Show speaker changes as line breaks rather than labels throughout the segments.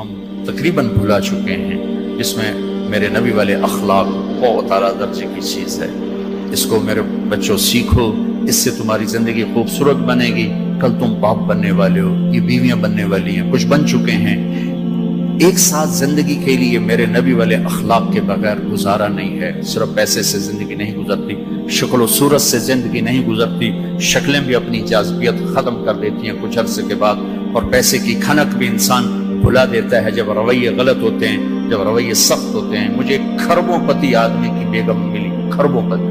ہم تقریباً بھلا چکے ہیں، جس میں میرے نبی والے اخلاق بہت اعلیٰ درجے کی چیز ہے۔ اس کو میرے بچوں سیکھو، اس سے تمہاری زندگی خوبصورت بنے گی۔ کل تم باپ بننے والے ہو، یہ بیویاں بننے والی ہیں، کچھ بن چکے ہیں۔ ایک ساتھ زندگی کے لیے میرے نبی والے اخلاق کے بغیر گزارا نہیں ہے۔ صرف پیسے سے زندگی نہیں گزرتی، شکل و صورت سے زندگی نہیں گزرتی، شکلیں بھی اپنی جاذبیت ختم کر دیتی ہیں کچھ عرصے کے بعد، اور پیسے کی کھنک بھی انسان بھلا دیتا ہے جب رویے غلط ہوتے ہیں، جب رویے سخت ہوتے ہیں۔ مجھے کھربوں پتی آدمی کی بیگم ملی، کھربوں پتی،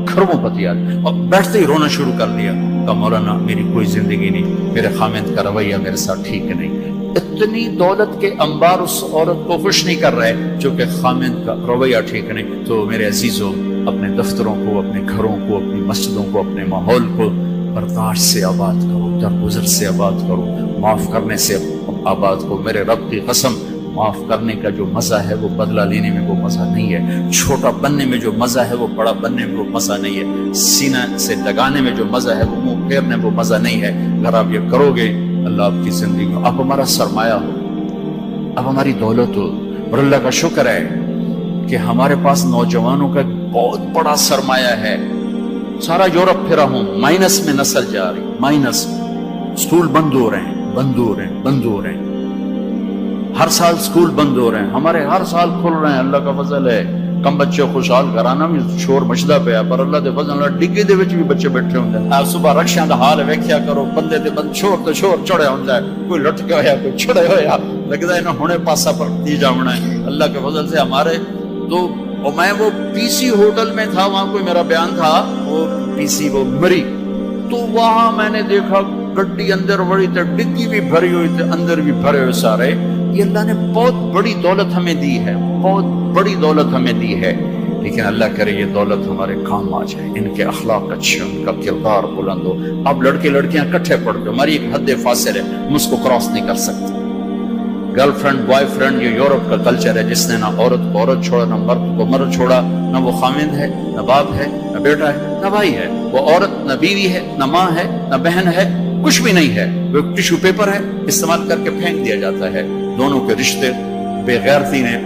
کھربوں پتی آدمی، اور بیٹھتے ہی رونا شروع کر دیا کہ مولانا میری کوئی زندگی نہیں، میرے خامند کا رویہ میرے ساتھ ٹھیک نہیں۔ اتنی دولت کے انبار اس عورت کو خوش نہیں کر رہے جو کہ خامند کا رویہ ٹھیک نہیں۔ تو میرے عزیزوں، اپنے دفتروں کو، اپنے گھروں کو، اپنی مسجدوں کو، اپنے ماحول کو برداشت سے آباد کرو، درگزر سے آباد کرو، معاف کرنے سے آباد کرو۔ میرے رب کی قسم، معاف کرنے کا جو مزہ ہے وہ بدلہ لینے میں وہ مزہ نہیں ہے، چھوٹا بننے میں جو مزہ ہے وہ بڑا بننے میں وہ مزہ نہیں ہے، سینہ سے لگانے میں جو مزہ ہے وہ منہ پھیرنے میں وہ مزہ نہیں ہے۔ اگر آپ یہ کرو گے، اللہ آپ کی زندگی میں، آپ ہمارا سرمایہ ہو، آپ ہماری دولت ہو۔ اور اللہ کا شکر ہے کہ ہمارے پاس نوجوانوں کا بہت بڑا سرمایہ ہے۔ سارا یورپ پھرا ہوں، مائنس میں نسل جا رہی، مائنس، اسکول بند ہو رہے ہیں، بند ہو رہے ہیں، بند ہو رہے ہیں، ہر سال اسکول بند ہو رہے ہیں، ہمارے ہر سال کھل رہے ہیں۔ اللہ کا فضل ہے، کم بچے خوشحال گھرانا میں شور مچدا پیا، پر اللہ دے فضل نال ڈگے دے وچ بھی بچے بیٹھے ہوندے ہیں۔ آپ صبح رکشاں دا حال ویکھیا کرو، بندے تے بند شور تے شور چڑھیا ہوندا ہے، کوئی لٹکیا ہویا، کوئی چھڑے ہویا، لگدا ہے نا ہنے پاسا پر دی جاونا ہے۔ اللہ کے فضل سے ہمارے تو، اور میں وہ پی سی ہوٹل میں تھا، وہاں کوئی میرا بیان تھا، وہ پی سی وہ مری، تو وہاں میں نے دیکھا گڈی اندر بڑی تے ڈگی بھی بھری ہوئی تے اندر بھی بھرے ہوئے سارے۔ یہ اللہ نے بہت بڑی دولت ہمیں دی ہے، بہت بڑی دولت ہمیں دی ہے، لیکن اللہ کرے یہ دولت ہمارے کام آ جائے، ان کے اخلاق اچھے، ان کا کردار بلند ہو۔ اب لڑکے لڑکیاں کٹھے پڑ کے، ہماری ایک حد فاصل ہے، ہم اس کو کراس نہیں کر سکتے۔ گرل فرینڈ، بوائے فرینڈ، یہ یورپ کا کلچر ہے، جس نے نہ عورت کو عورت چھوڑا، نہ مرد کو مرد چھوڑا، نہ وہ خامند ہے، نہ باپ ہے، نہ بیٹا ہے، نہ بھائی ہے، وہ عورت نہ بیوی ہے، نہ ماں ہے، نہ بہن ہے، کچھ بھی نہیں ہے، وہ ایک ٹیشو پیپر ہے، استعمال کر کے پھینک دیا جاتا ہے۔ دونوں کے رشتے بے غیرتی نے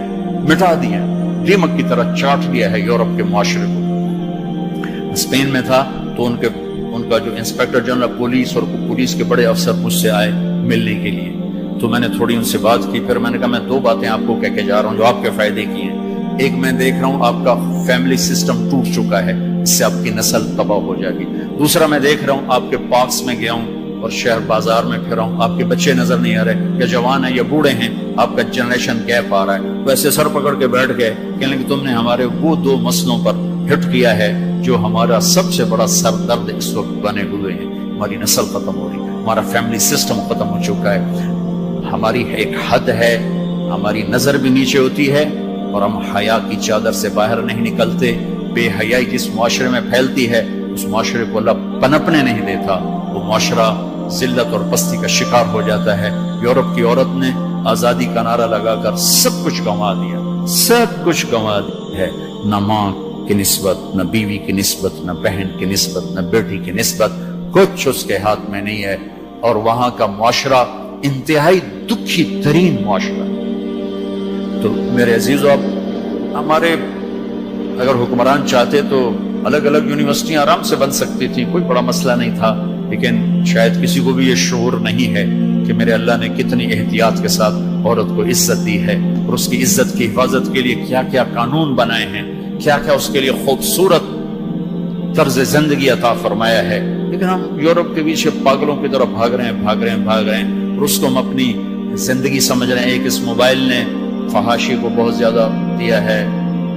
مٹا دیے، دیمک کی طرح چاٹ لیا ہے یورپ کے معاشرے کو۔ اسپین میں تھا تو ان کا جو انسپیکٹر جنرل پولیس اور پولیس کے بڑے افسر مجھ سے آئے ملنے کے لیے، تو میں نے تھوڑی ان سے بات کی، پھر میں نے کہا میں دو باتیں آپ کو کہہ کے جا رہا ہوں جو آپ کے فائدے کی ہیں۔ ایک، میں دیکھ رہا ہوں آپ کا فیملی سسٹم ٹوٹ چکا ہے، اس سے آپ کی نسل تباہ ہو جائے گی۔ دوسرا، میں دیکھ رہا ہوں آپ کے پارکس میں گیا ہوں اور شہر بازار میں پھر رہا ہوں، آپ کے بچے نظر نہیں آ رہے، یا جوان ہیں یا بوڑھے ہیں، آپ کا جنریشن گیپ آ رہا ہے۔ ویسے سر پکڑ کے بیٹھ گئے، کہنے کہ تم نے ہمارے وہ دو مسئلوں پر ہٹ کیا ہے جو ہمارا سب سے بڑا سر درد اس وقت بنے ہوئے ہیں۔ ہماری نسل ختم ہو رہی ہے، ہمارا فیملی سسٹم ختم ہو چکا ہے، ہماری ایک حد ہے، ہماری نظر بھی نیچے ہوتی ہے، اور ہم حیا کی چادر سے باہر نہیں نکلتے۔ بے حیائی جس معاشرے میں پھیلتی ہے، اس معاشرے کو اللہ پنپنے نہیں دیتا، وہ معاشرہ ذلت اور پستی کا شکار ہو جاتا ہے۔ یورپ کی عورت نے آزادی کا نعرہ لگا کر سب کچھ گنوا دیا، سب کچھ گنوا دیا ہے، نہ ماں کی نسبت، نہ بیوی کی نسبت، نہ بہن کی نسبت، نہ بیٹی کی نسبت، کچھ اس کے ہاتھ میں نہیں ہے۔ اور وہاں کا معاشرہ انتہائی دکھی ترین معاشرہ۔ تو میرے عزیزو، اب ہمارے اگر حکمران چاہتے تو الگ الگ یونیورسٹیاں آرام سے بن سکتی تھیں، کوئی بڑا مسئلہ نہیں تھا، لیکن شاید کسی کو بھی یہ شعور نہیں ہے کہ میرے اللہ نے کتنی احتیاط کے ساتھ عورت کو عزت دی ہے، اور اس کی عزت کی حفاظت کے لیے کیا کیا قانون بنائے ہیں، کیا کیا اس کے لیے خوبصورت طرز زندگی عطا فرمایا ہے۔ لیکن ہم یورپ کے پیچھے پاگلوں کی طرح بھاگ رہے ہیں، اور اس کو ہم اپنی زندگی سمجھ رہے ہیں۔ ایک اس موبائل نے فحاشی کو بہت زیادہ دیا ہے،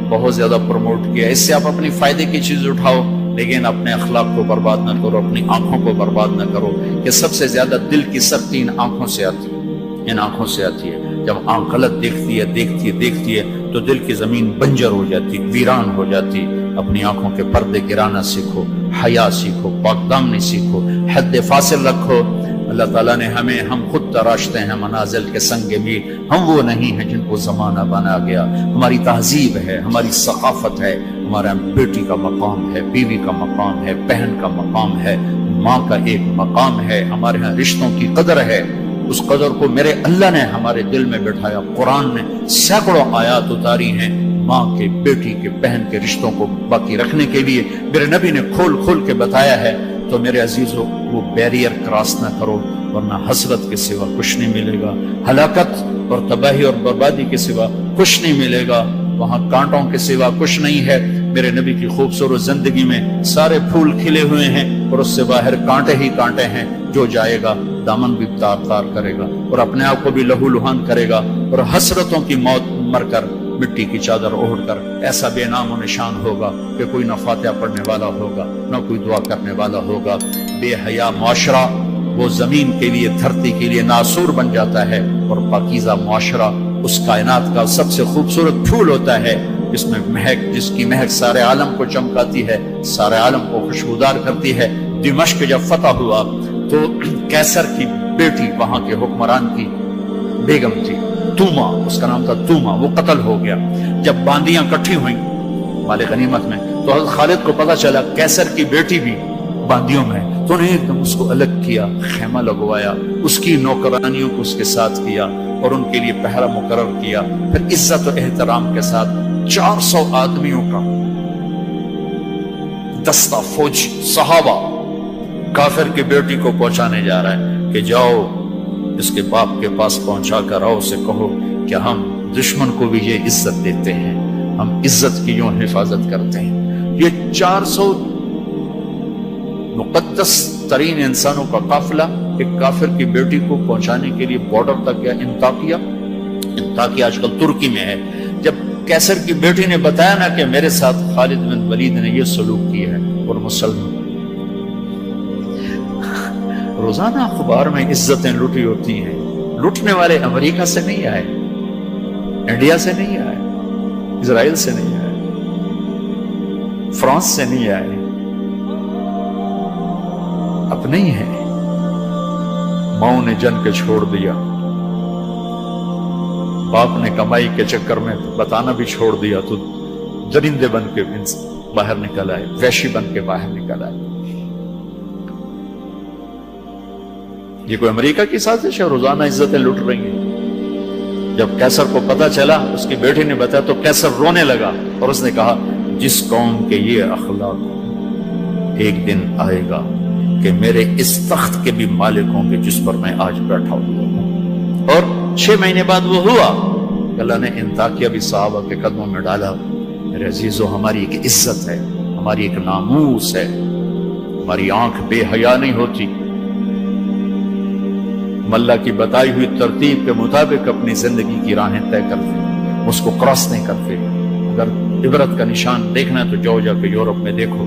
بہت زیادہ پروموٹ کیا ہے، اس سے آپ اپنی فائدے کی چیز اٹھاؤ، لیکن اپنے اخلاق کو برباد نہ کرو، اپنی آنکھوں کو برباد نہ کرو، کہ سب سے زیادہ دل کی سختی ان آنکھوں سے آتی ہے، ان آنکھوں سے آتی ہے۔ جب آنکھ غلط دیکھتی ہے تو دل کی زمین بنجر ہو جاتی، ویران ہو جاتی۔ اپنی آنکھوں کے پردے گرانا سیکھو، حیا سیکھو، پاک دامنی سیکھو، حد فاصل رکھو۔ اللہ تعالیٰ نے ہم خود تراشتے ہیں منازل کے سنگ میل، ہم وہ نہیں ہیں جن کو زمانہ بنا گیا۔ ہماری تہذیب ہے، ہماری ثقافت ہے، ہمارا بیٹی کا مقام ہے، بیوی کا مقام ہے، بہن کا مقام ہے، ماں کا ایک مقام ہے، ہمارے ہاں رشتوں کی قدر ہے۔ اس قدر کو میرے اللہ نے ہمارے دل میں بٹھایا. قرآن نے سینکڑوں آیات اتاری ہیں ماں کے، بیٹی کے، بہن کے رشتوں کو باقی رکھنے کے لیے. میرے نبی نے کھول کھول کے بتایا ہے. تو میرے عزیزو وہ بیریئر کراس نہ کرو، ورنہ حسرت کے سوا کچھ نہیں ملے گا، ہلاکت اور تباہی اور بربادی کے سوا کچھ نہیں ملے گا، وہاں کانٹوں کے سوا کچھ نہیں ہے. میرے نبی کی خوبصورت زندگی میں سارے پھول کھلے ہوئے ہیں اور اس سے باہر کانٹے ہی کانٹے ہیں. جو جائے گا دامن بھی تار تار کرے گا اور اپنے آپ کو بھی لہو لہان کرے گا اور حسرتوں کی موت مر کر مٹی کی چادر اوڑھ کر ایسا بے نام و نشان ہوگا کہ کوئی نہ فاتحہ پڑھنے والا ہوگا نہ کوئی دعا کرنے والا ہوگا. بے حیا معاشرہ وہ زمین کے لیے، دھرتی کے لیے ناسور بن جاتا ہے، اور پاکیزہ معاشرہ اس کائنات کا سب سے خوبصورت پھول ہوتا ہے جس میں مہک، جس کی مہک سارے عالم کو چمکاتی ہے، سارے عالم کو خوشبودار کرتی ہے. دمشق جب فتح ہوا تو کیسر کی بیٹی وہاں کے حکمران کی بیگم تھی، توما، اس کا نام تھا توما، وہ قتل ہو گیا. جب باندیاں کٹھی ہوئیں مال غنیمت میں تو حضرت خالد کو پتا چلا کیسر کی بیٹی بھی باندیوں میں، تو انہیں ایک دم اس کو الگ کیا، خیمہ لگوایا، اس کی نوکرانیوں کو اس کے ساتھ کیا اور ان کے لیے پہرا مقرر کیا. پھر عزت و احترام کے ساتھ 400 آدمیوں کا دستہ فوج صحابہ کافر کی بیٹی کو پہنچانے جا رہا ہے کہ جاؤ اس کے باپ کے پاس پہنچا کر آؤ، اسے کہو کہ ہم دشمن کو بھی یہ عزت دیتے ہیں، ہم عزت کی یوں حفاظت کرتے ہیں. یہ 400 مقدس ترین انسانوں کا قافلہ ایک کافر کی بیٹی کو پہنچانے کے لیے بارڈر تک گیا. انطاکیہ آج کل ترکی میں ہے. جب کیسر کی بیٹی نے بتایا نا کہ میرے ساتھ خالد بن ولید نے یہ سلوک کیا ہے اور مسلمان، روزانہ اخبار میں عزتیں لوٹی ہوتی ہیں. لوٹنے والے امریکہ سے نہیں آئے، انڈیا سے نہیں آئے، اسرائیل سے نہیں آئے، فرانس سے نہیں آئے، اپنے ہی ہیں. ماؤں نے جن کے چھوڑ دیا، باپ نے کمائی کے چکر میں بتانا بھی چھوڑ دیا، تو درندے بن کے باہر نکل آئے، وحشی بن کے باہر نکل آئے. یہ کوئی امریکہ کی سازش ہے؟ روزانہ عزتیں لٹ رہی ہیں. جب کیسر کو پتا چلا، اس کی بیٹی نے بتایا تو کیسر رونے لگا اور اس نے کہا جس قوم کے یہ اخلاق ایک دن آئے گا کہ میرے اس تخت کے بھی مالک ہوں گے جس پر میں آج بیٹھا ہوں. اور 6 مہینے بعد وہ ہوا. اللہ نے انطاکیہ بھی صحابہ کے قدموں میں ڈالا. میرے عزیزو، ہماری ایک عزت ہے، ہماری ایک ناموس ہے، ہماری آنکھ بے حیا نہیں ہوتی. اللہ کی بتائی ہوئی ترتیب کے مطابق اپنی زندگی کی راہیں طے کرتے، اس کو کراس نہیں کرتے. اگر عبرت کا نشان دیکھنا ہے تو جاؤ جا کے یورپ میں دیکھو،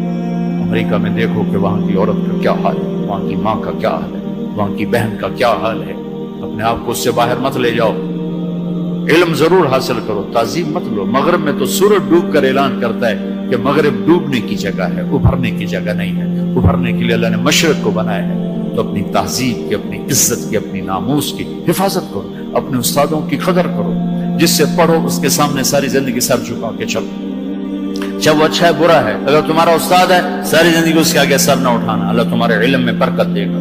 امریکہ میں دیکھو کہ وہاں کی عورت کا کیا حال ہے، وہاں کی ماں کا کیا حال ہے، وہاں کی بہن کا کیا حال ہے. اپنے آپ کو اس سے باہر مت لے جاؤ. علم ضرور حاصل کرو، تعظیم مت لو. مغرب میں تو سورج ڈوب کر اعلان کرتا ہے کہ مغرب ڈوبنے کی جگہ ہے، ابھرنے کی جگہ نہیں ہے. ابھرنے کے لیے اللہ نے مشرق کو بنایا ہے. تو اپنی تہذیب کی، اپنی عزت کی، اپنی ناموس کی حفاظت کرو، اپنے استادوں کی قدر کرو. جس سے پڑھو اس کے سامنے ساری زندگی سر جھکا کے چلو، چاہے وہ اچھا ہے برا ہے. اگر تمہارا استاد ہے ساری زندگی اس کے آگے سر نہ اٹھانا. اللہ تمہارے علم میں برکت دے گا،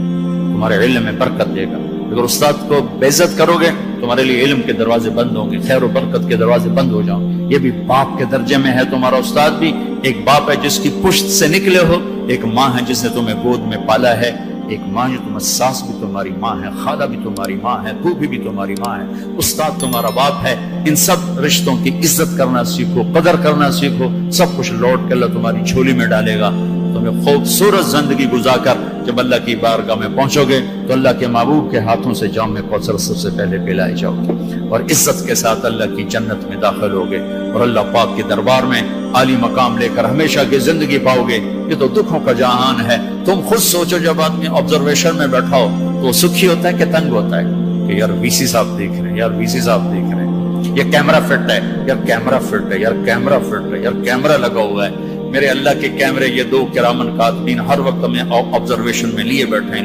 تمہارے علم میں برکت دے گا. اگر استاد کو بے عزت کرو گے تمہارے لیے علم کے دروازے بند ہوں گے، خیر و برکت کے دروازے بند ہو جاؤں. یہ بھی باپ کے درجے میں ہے. تمہارا استاد بھی ایک باپ ہے جس کی پشت سے نکلے ہو، ایک ماں ہے جس نے تمہیں گود میں پالا ہے، ایک ماں جو تمہیں ساس بھی تمہاری ماں ہے، خالہ بھی تمہاری ماں ہے، پھوپھی بھی تمہاری ماں ہے، استاد تمہارا باپ ہے. ان سب رشتوں کی عزت کرنا سیکھو، قدر کرنا سیکھو. سب کچھ لوٹ کے اللہ تمہاری جھولی میں ڈالے گا. تمہیں خوبصورت زندگی گزار کر جب اللہ کی بارگاہ میں پہنچو گے تو اللہ کے محبوب کے ہاتھوں سے جام کوثر سب سے پہلے پلائے جاؤ گے اور عزت کے ساتھ اللہ کی جنت میں داخل ہوگے اور اللہ پاک کے دربار میں عالی مقام لے کر ہمیشہ کی زندگی پاؤ گے. یہ تو دکھوں کا جہان ہے. تم خود سوچو، جب آدمی آبزرویشن میں بیٹھا ہو تو سکھی ہوتا ہے کہ تنگ ہوتا ہے کہ یار وی سی صاحب دیکھ رہے ہیں، یار وی سی صاحب دیکھ رہے ہیں، یہ کیمرہ فٹ ہے، یار کیمرہ فٹ ہے، یار کیمرہ فٹ ہے، یار کیمرہ لگا ہوا ہے. میرے اللہ کے کیمرے یہ 2 کرامن کاتبین ہر وقت میں آبزرویشن میں لیے بیٹھے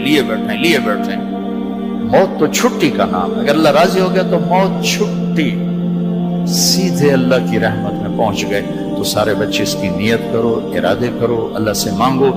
ہیں. موت تو چھٹی کا نام ہے. اگر اللہ راضی ہو گیا تو موت چھٹی، سیدھے اللہ کی رحمت میں پہنچ گئے. تو سارے بچے اس کی نیت کرو، ارادے کرو، اللہ سے مانگو.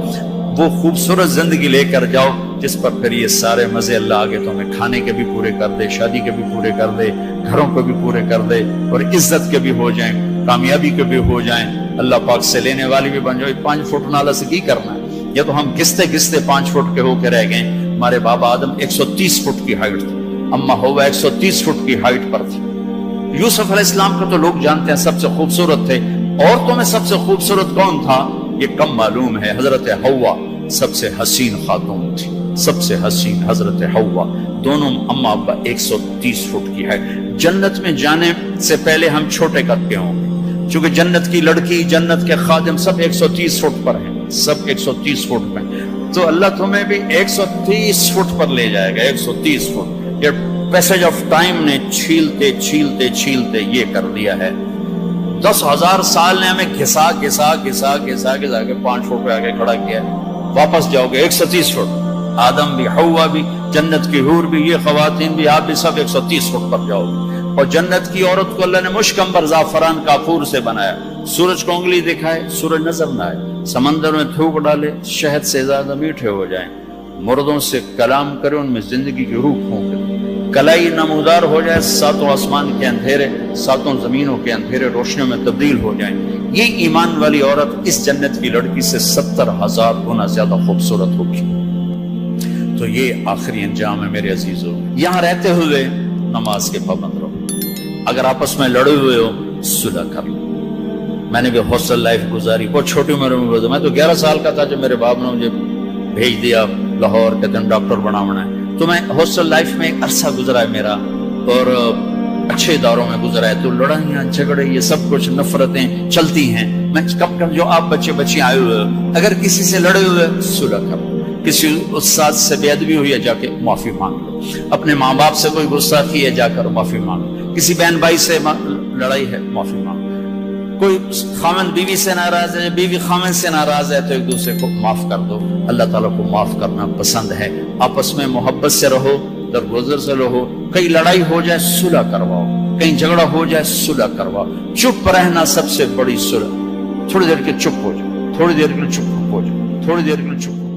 وہ خوبصورت زندگی لے کر جاؤ جس پر پھر یہ سارے مزے اللہ آگے تمہیں کھانے کے بھی پورے کر دے، شادی کے بھی پورے کر دے، گھروں کو بھی پورے کر دے، اور عزت کے بھی ہو جائیں، کامیابی کے بھی ہو جائیں، اللہ پاک سے لینے والی بھی بن جائے۔ 5 فٹ نالا سے کی کرنا ہے؟ یہ تو ہم گستے گستے 5 فٹ کے ہو کے رہ گئے۔ ہمارے بابا آدم 130 فٹ کی ہائٹ تھی، اما ہوا 130 فٹ کی ہائٹ پر تھی۔ یوسف علیہ السلام کو تو لوگ جانتے ہیں سب سے خوبصورت تھے، عورتوں میں سب سے خوبصورت کون تھا یہ کم معلوم ہے، حضرت حوا سب سے حسین خاتون تھی، سب سے حسین حضرت حوا، دونوں اما ابا 130 فٹ کی ہے۔ جنت میں جانے سے پہلے ہم چھوٹے قد کے ہوں گے، چونکہ جنت کی لڑکی، جنت کے خادم سب 130 فٹ پر ہیں، سب 130 فٹ پر، تو اللہ تمہیں بھی 130 فٹ پر لے جائے گا، 130 فٹ۔ یہ پیسج آف ٹائم نے چھیلتے چھیلتے چھیلتے یہ کر دیا ہے۔ 10,000 سال نے ہمیں گھسا گھسا گھسا گھسا گھسا کے 5 فٹ پہ آگے کھڑا کیا ہے۔ واپس جاؤ گے 130 فٹ، آدم بھی، حوا بھی، جنت کی حور بھی، یہ خواتین بھی، آپ بھی سب 130 فٹ پر جاؤ گے۔ اور جنت کی عورت کو اللہ نے مشکمبر زعفران کافور سے بنایا، سورج کو انگلی دکھائے سورج نظر نہ آئے، سمندر میں تھوک ڈالے شہد سے زیادہ میٹھے ہو جائیں، مردوں سے کلام کرے ان میں زندگی کی روح پھونک دے، کلائی نمودار ہو جائے، 7 آسمان کے اندھیرے 7 زمینوں کے اندھیرے روشنیوں میں تبدیل ہو جائیں۔ یہ ایمان والی عورت اس جنت کی لڑکی سے 70,000 گنا زیادہ خوبصورت ہوگی۔ تو یہ آخری انجام ہے میرے عزیزو۔ یہاں رہتے ہوئے نماز کے پابند رہو، اگر آپس میں لڑے ہوئے ہو صلح کر لو۔ میں نے بھی ہاسٹل لائف گزاری، بہت چھوٹی عمر میں گزاری، میں تو 11 سال کا تھا جب میرے باپ نے مجھے بھیج دیا لاہور، کہتے ہیں ڈاکٹر بنانا ہے، تو میں ہاسٹل لائف میں ایک عرصہ گزرا ہے میرا، اور اچھے اداروں میں گزرا ہے، تو لڑائیاں جھگڑے یہ سب کچھ نفرتیں چلتی ہیں۔ میں کم کم جو آپ بچے بچے آئے ہوئے اگر کسی سے لڑے ہوئے صلح کرو، کسی استاد سے بے ادبی ہوئی ہے جا کے معافی مانگ لو، اپنے ماں باپ سے کوئی گستاخی ہے جا کر معافی مانگ لو، کسی بہن بھائی سے لڑائی ہے معافی مانگ لو، کوئی خامن بیوی سے ناراض ہے، بیوی خامن سے ناراض ہے، تو ایک دوسرے کو معاف کر دو۔ اللہ تعالیٰ کو معاف کرنا پسند ہے۔ آپس میں محبت سے رہو، درگزر سے رہو، کہیں لڑائی ہو جائے صلح کرواؤ، کہیں جھگڑا ہو جائے صلح کرواؤ۔ چپ رہنا سب سے بڑی صلح، تھوڑی دیر کے چپ ہو جاؤ، تھوڑی دیر کے چپ ہو جاؤ، تھوڑی دیر کے چپ ہو جاؤ۔